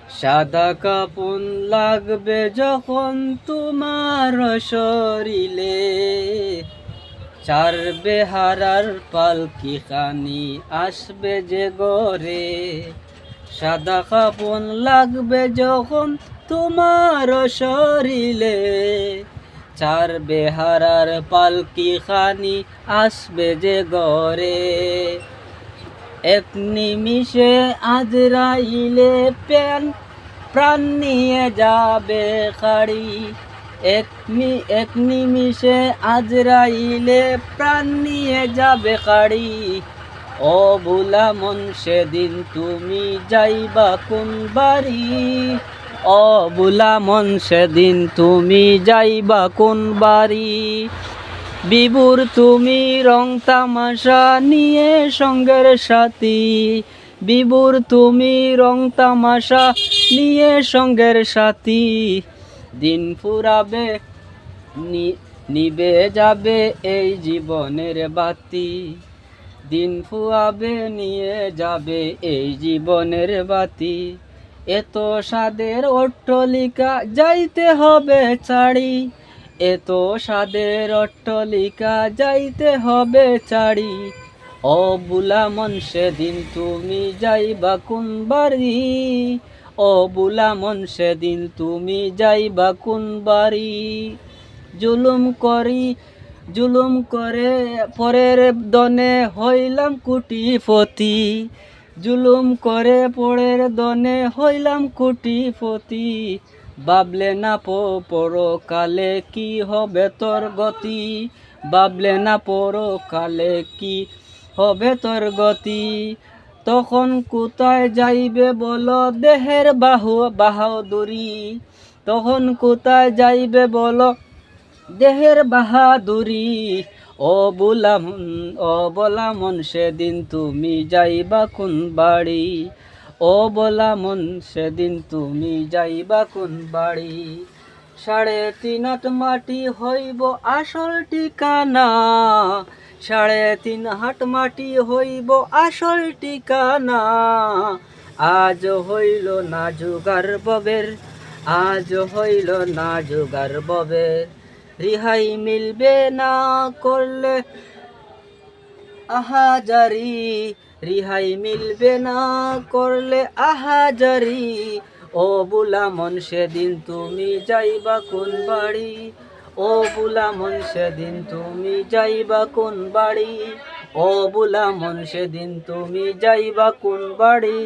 সাদা কাপন লাগবে যখন তোমার শরীরে, চার বেহারার পালকি খানি আসবে যে গরে। সাদা কাপন লাগবে যখন তোমার শরীরে, চার বেহারার পালকি খানি আসবে যে গরে। এক নিমিষে আজরাইলে প্রাণ নিয়ে যাবে খাড়ি। এক নিমিষে আজরাইলে প্রাণ নিয়ে যাবে খাড়ি। ও বুলা মন সেদিন তুমি যাইবা কোন বাড়ি। ও বুলা মন সেদিন তুমি যাইবা কোন বাড়ি। বিভুর তুমি রং তামাশা নিয়ে সঙ্গের সাথী। বিভুর তুমি রং তামাশা নিয়ে সঙ্গের সাথী। দিন ফুরাবে নিবে যাবে এই জীবনের বাতি। দিন ফুরাবে নিয়ে যাবে এই জীবনের বাতি। এত স্বাদের অট্টালিকা যাইতে হবে ছাড়ি। এত স্বাদের অট্টালিকা যাইতে হবে ছাড়ি। ও বুলা মন সেদিন তুমি যাইবা কোন বাড়ি। ও বুলা মন সেদিন তুমি যাইবা কোন বাড়ি। জুলুম করে পরের দনে হইলাম কোটিপতি। জুলুম করে পরের দনে হইলাম কোটিপতি। ভাবলে না পরকালে কি হবে তোর গতি। ভাবলে না পরকালে কি হবে তোর গতি। তখন কোথায় যাইবে বলো দেহের বাহাদুরি। তখন কোথায় যাইবে বলো দেহের বাহাদুরি। ও বলা মন সেদিন তুমি যাইবা কোন বাড়ি। ও বলা মন সেদিন তুমি যাইবা কোন বাড়ি। 3.5 হাত মাটি হইব আসল ঠিকানা। 3.5 হাত মাটি হইব আসল ঠিকানা। আজ হইল না জোগাড় ববের। আজ হইল না জোগাড় ববের। রিহাই মিলবে না করলে আহাজারি। রিহাই মিলবে না করলে আহাজারি। ও বুলা মন সেদিন তুমি যাইবা কোন বাড়ি। ও বুলা মন সেদিন তুমি যাইবা কোন বাড়ি। ও বুলা মন সেদিন তুমি যাইবা কোন বাড়ি।